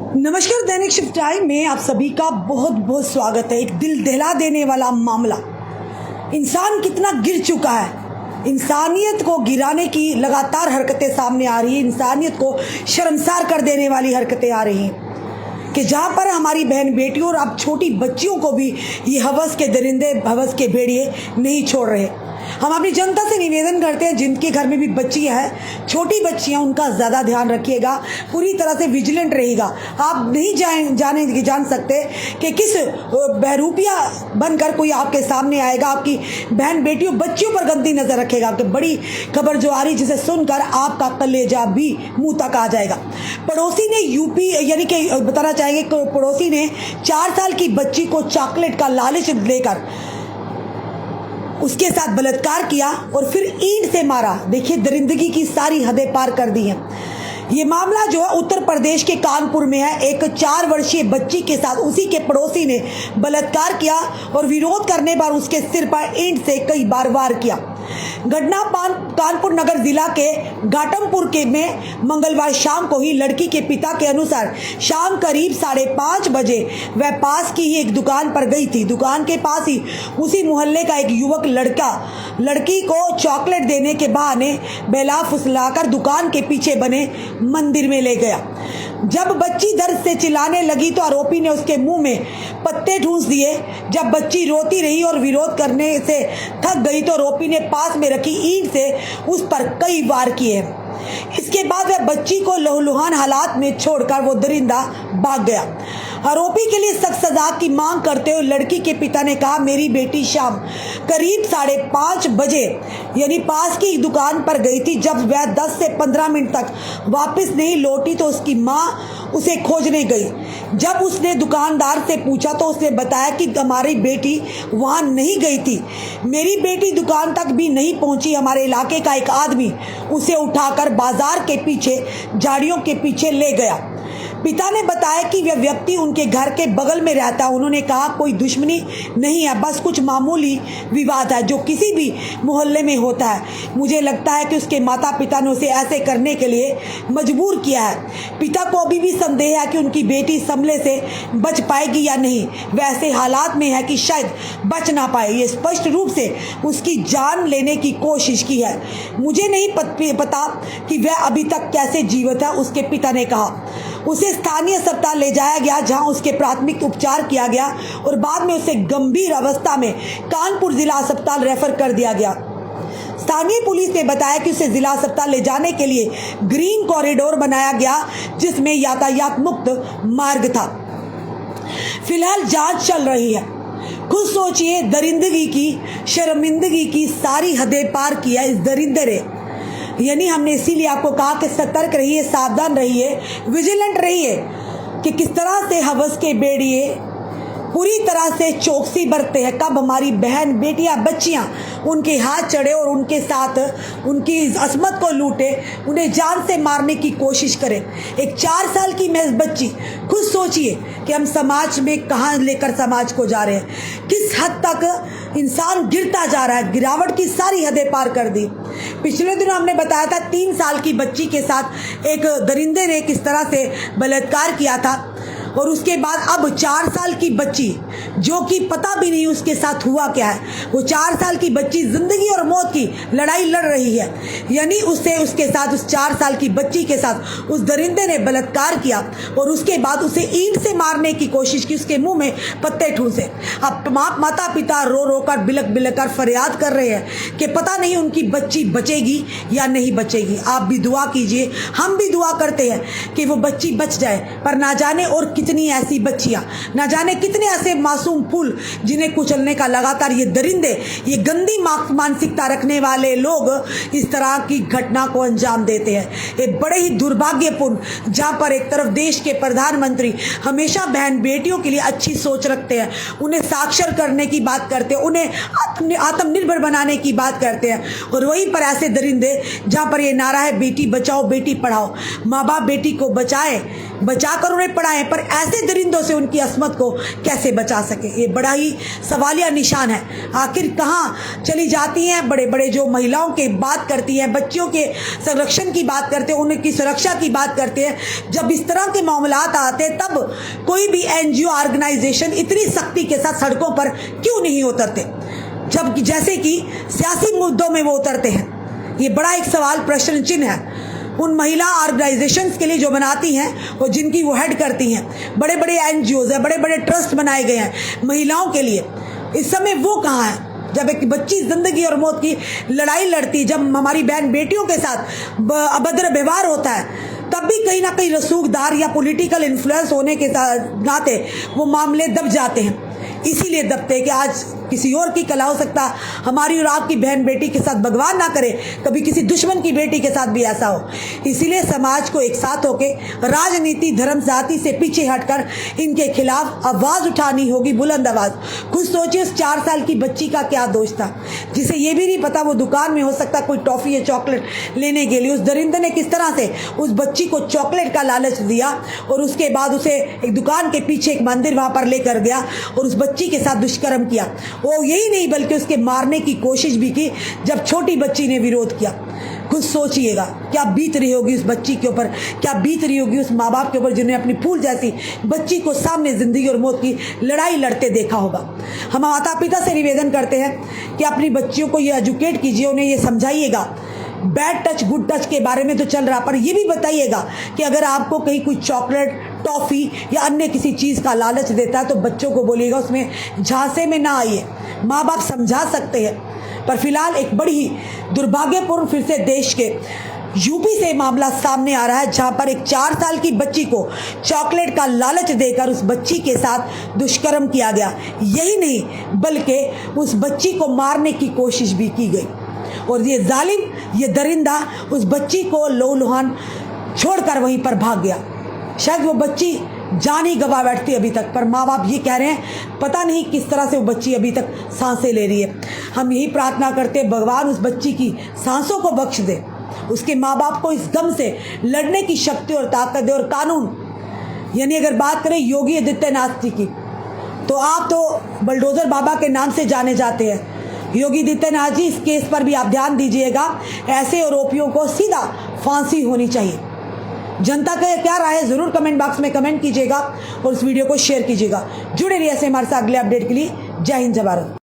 नमस्कार, दैनिक shift time में आप सभी का बहुत बहुत स्वागत है। एक दिल दहला देने वाला मामला। इंसान कितना गिर चुका है, इंसानियत को गिराने की लगातार हरकतें सामने आ रही है, इंसानियत को शर्मसार कर देने वाली हरकतें आ रही हैं कि जहाँ पर हमारी बहन बेटियों और अब छोटी बच्चियों को भी ये हवस के दरिंदे, हवस के भेड़िए नहीं छोड़ रहे। हम अपनी जनता से निवेदन करते हैं, जिनके घर में भी बच्चियां हैं, छोटी बच्चियां, उनका ज़्यादा ध्यान रखिएगा, पूरी तरह से विजिलेंट रहिएगा। आप नहीं जान सकते कि किस बहरूपिया बनकर कोई आपके सामने आएगा, आपकी बहन बेटियों बच्चियों पर गंदी नज़र रखेगा। आपकी बड़ी खबर जो आ रही, जिसे सुनकर आपका कलेजा भी मुंह तक आ जाएगा। पड़ोसी ने यूपी यानी कि बताना चाहेंगे, पड़ोसी ने 4 साल की बच्ची को चॉकलेट का लालच लेकर उसके साथ बलात्कार किया और फिर ईंट से मारा। देखिए, दरिंदगी की सारी हदें पार कर दी हैं। ये मामला जो है उत्तर प्रदेश के कानपुर में है। एक 4 वर्षीय बच्ची के साथ उसी के पड़ोसी ने बलात्कार किया और विरोध करने पर उसके सिर पर ईंट से कई बार वार किया। घटना कानपुर नगर जिला के घाटमपुर के में मंगलवार शाम को ही लड़की के पिता के अनुसार शाम करीब 5:30 बजे वह पास की ही एक दुकान पर गई थी। दुकान के पास ही उसी मोहल्ले का एक युवक लड़की को चॉकलेट देने के बहाने बहला फुसलाकर दुकान के पीछे बने मंदिर में ले गया। जब बच्ची दर्द से चिल्लाने लगी तो आरोपी ने उसके मुंह में पत्ते ठूंस दिए। जब बच्ची रोती रही और विरोध करने से थक गई तो आरोपी ने पास में रखी ईंट से उस पर कई वार किए। इसके बाद वह बच्ची को लहूलुहान हालात में छोड़कर वो दरिंदा भाग गया। आरोपी के लिए सख्त सजा की मांग करते हुए लड़की के पिता ने कहा, मेरी बेटी शाम करीब 5:30 बजे यानी पास की दुकान पर गई थी। जब वह 10 से 15 मिनट तक वापस नहीं लौटी तो उसकी मां उसे खोजने गई। जब उसने दुकानदार से पूछा तो उसने बताया कि हमारी बेटी वहां नहीं गई थी। मेरी बेटी दुकान तक भी नहीं पहुंची। हमारे इलाके का एक आदमी उसे उठाकर बाजार के पीछे झाड़ियों के पीछे ले गया। पिता ने बताया कि वह व्यक्ति उनके घर के बगल में रहता है। उन्होंने कहा, कोई दुश्मनी नहीं है, बस कुछ मामूली विवाद है जो किसी भी मोहल्ले में होता है। मुझे लगता है कि उसके माता पिता ने उसे ऐसे करने के लिए मजबूर किया है। पिता को अभी भी संदेह है कि उनकी बेटी हमले से बच पाएगी या नहीं। वैसे हालात में है कि शायद बच ना पाए। ये स्पष्ट रूप से उसकी जान लेने की कोशिश की है। मुझे नहीं पता कि वह अभी तक कैसे जीवित है, उसके पिता ने कहा। उसे स्थानीय अस्पताल ले जाया गया, जहां उसके प्राथमिक उपचार किया गया और बाद में उसे गंभीर अवस्था में कानपुर जिला अस्पताल रेफर कर दिया गया। स्थानीय पुलिस ने बताया कि उसे जिला अस्पताल ले जाने के लिए ग्रीन कॉरिडोर बनाया गया, जिसमें यातायात मुक्त मार्ग था। फिलहाल जांच चल रही है। खुद सोचिए, दरिंदगी की, शर्मिंदगी की सारी हदें पार किया इस दरिंदे ने। यानी हमने इसीलिए आपको कहा कि सतर्क रहिए, सावधान रहिए, विजिलेंट रहिए कि किस तरह से हवस के बेड़िए पूरी तरह से चौकसी बरतते हैं। कब हमारी बहन बेटियां बच्चियां उनके हाथ चढ़े और उनके साथ उनकी असमत को लूटे, उन्हें जान से मारने की कोशिश करें। एक 4 साल की महज बच्ची, खुद सोचिए कि हम समाज में कहाँ लेकर समाज को जा रहे हैं, किस हद तक इंसान गिरता जा रहा है। गिरावट की सारी हदें पार कर दी। पिछले दिनों हमने बताया था 3 साल की बच्ची के साथ एक दरिंदे ने किस तरह से बलात्कार किया था और उसके बाद अब 4 साल की बच्ची, जो कि पता भी नहीं उसके साथ हुआ क्या है, वो 4 साल की बच्ची जिंदगी और मौत की लड़ाई लड़ रही है। यानी उसके साथ, उस 4 साल की बच्ची के साथ उस दरिंदे ने बलात्कार किया और उसके बाद उसे ईंट से मारने की कोशिश की, उसके मुंह में पत्ते ठूंसे। अब माता पिता रो रो कर बिलक बिलक कर फरियाद कर रहे हैं कि पता नहीं उनकी बच्ची बचेगी या नहीं बचेगी। आप भी दुआ कीजिए, हम भी दुआ करते हैं कि वो बच्ची बच जाए, पर ना जाने और कितनी ऐसी बच्चियां, ना जाने कितने ऐसे मासूम फूल जिन्हें कुचलने का लगातार ये दरिंदे, ये गंदी मानसिकता रखने वाले लोग इस तरह की घटना को अंजाम देते हैं। ये बड़े ही दुर्भाग्यपूर्ण, जहां पर एक तरफ देश के प्रधानमंत्री हमेशा बहन बेटियों के लिए अच्छी सोच रखते हैं, उन्हें साक्षर करने की बात करते हैं, उन्हें आत्मनिर्भर बनाने की बात करते हैं, और वहीं पर ऐसे दरिंदे जहां पर ये नारा है बेटी बचाओ बेटी पढ़ाओ, माँ बाप बेटी को बचाए, बचाकर उन्हें पढ़ाएं, पर ऐसे दरिंदों से उनकी असमत को कैसे बचा सके, ये बड़ा ही सवालिया निशान है। आखिर कहाँ चली जाती हैं बड़े बड़े जो महिलाओं की बात करती हैं, बच्चियों के संरक्षण की बात करते हैं, उनकी सुरक्षा की बात करते हैं। जब इस तरह के मामलात आते हैं तब कोई भी NGO ऑर्गेनाइजेशन इतनी सख्ती के साथ सड़कों पर क्यों नहीं उतरते, जब जैसे कि सियासी मुद्दों में वो उतरते हैं। ये बड़ा एक सवाल प्रश्न चिन्ह है उन महिला ऑर्गेनाइजेशंस के लिए जो बनाती हैं और जिनकी वो हेड करती हैं। बड़े बड़े NGOs हैं, बड़े बड़े ट्रस्ट बनाए गए हैं महिलाओं के लिए। इस समय वो कहाँ है जब एक बच्ची जिंदगी और मौत की लड़ाई लड़ती, जब हमारी बहन बेटियों के साथ अभद्र व्यवहार होता है, तब भी कहीं ना कहीं रसूखदार या पॉलिटिकल इन्फ्लुएंस होने के नाते वो मामले दब जाते हैं। इसीलिए दबते हैं कि आज किसी और की कला हो सकता, हमारी और आपकी बहन बेटी के साथ भगवान ना करे कभी किसी दुश्मन की बेटी के साथ भी ऐसा हो। इसीलिए समाज को एक साथ होके राजनीति धर्म जाति से पीछे हटकर इनके खिलाफ आवाज उठानी होगी, बुलंद आवाज। खुद सोचिए उस 4 साल की बच्ची का क्या दोष था, जिसे ये भी नहीं पता वो दुकान में हो सकता कोई टॉफी या चॉकलेट लेने के लिए। उस दरिंदे ने किस तरह से उस बच्ची को चॉकलेट का लालच दिया और उसके बाद उसे एक दुकान के पीछे एक मंदिर वहां पर लेकर गया और उस बच्ची के साथ दुष्कर्म किया। वो यही नहीं बल्कि उसके मारने की कोशिश भी की जब छोटी बच्ची ने विरोध किया। कुछ सोचिएगा क्या बीत रही होगी उस बच्ची के ऊपर, क्या बीत रही होगी उस माँ बाप के ऊपर जिन्होंने अपनी फूल जैसी बच्ची को सामने जिंदगी और मौत की लड़ाई लड़ते देखा होगा। हम माता पिता से निवेदन करते हैं कि अपनी बच्चियों को ये एजुकेट कीजिए, उन्हें ये समझाइएगा। बैड टच गुड टच के बारे में तो चल रहा, पर ये भी बताइएगा कि अगर आपको कहीं कोई चॉकलेट टॉफी या अन्य किसी चीज़ का लालच देता है तो बच्चों को बोलिएगा उसमें झांसे में ना आइए। माँ बाप समझा सकते हैं, पर फिलहाल एक बड़ी ही दुर्भाग्यपूर्ण फिर से देश के यूपी से मामला सामने आ रहा है, जहां पर एक 4 साल की बच्ची को चॉकलेट का लालच देकर उस बच्ची के साथ दुष्कर्म किया गया। यही नहीं बल्कि उस बच्ची को मारने की कोशिश भी की गई और ये जालिम, ये दरिंदा उस बच्ची को लहूलुहान छोड़कर वहीं पर भाग गया। शायद वो बच्ची जान ही गवा बैठती अभी तक, पर माँ बाप ये कह रहे हैं पता नहीं किस तरह से वो बच्ची अभी तक सांसें ले रही है। हम यही प्रार्थना करते हैं भगवान उस बच्ची की सांसों को बख्श दे, उसके माँ बाप को इस गम से लड़ने की शक्ति और ताकत दे। और कानून यानी अगर बात करें योगी आदित्यनाथ जी की, तो आप तो बलडोजर बाबा के नाम से जाने जाते हैं। योगी आदित्यनाथ जी, इस केस पर भी आप ध्यान दीजिएगा। ऐसे आरोपियों को सीधा फांसी होनी चाहिए। जनता का क्या राय है जरूर कमेंट बॉक्स में कमेंट कीजिएगा और इस वीडियो को शेयर कीजिएगा। जुड़े रहिए ऐसे हमारे साथ अगले अपडेट के लिए। जय हिंद, जय भारत।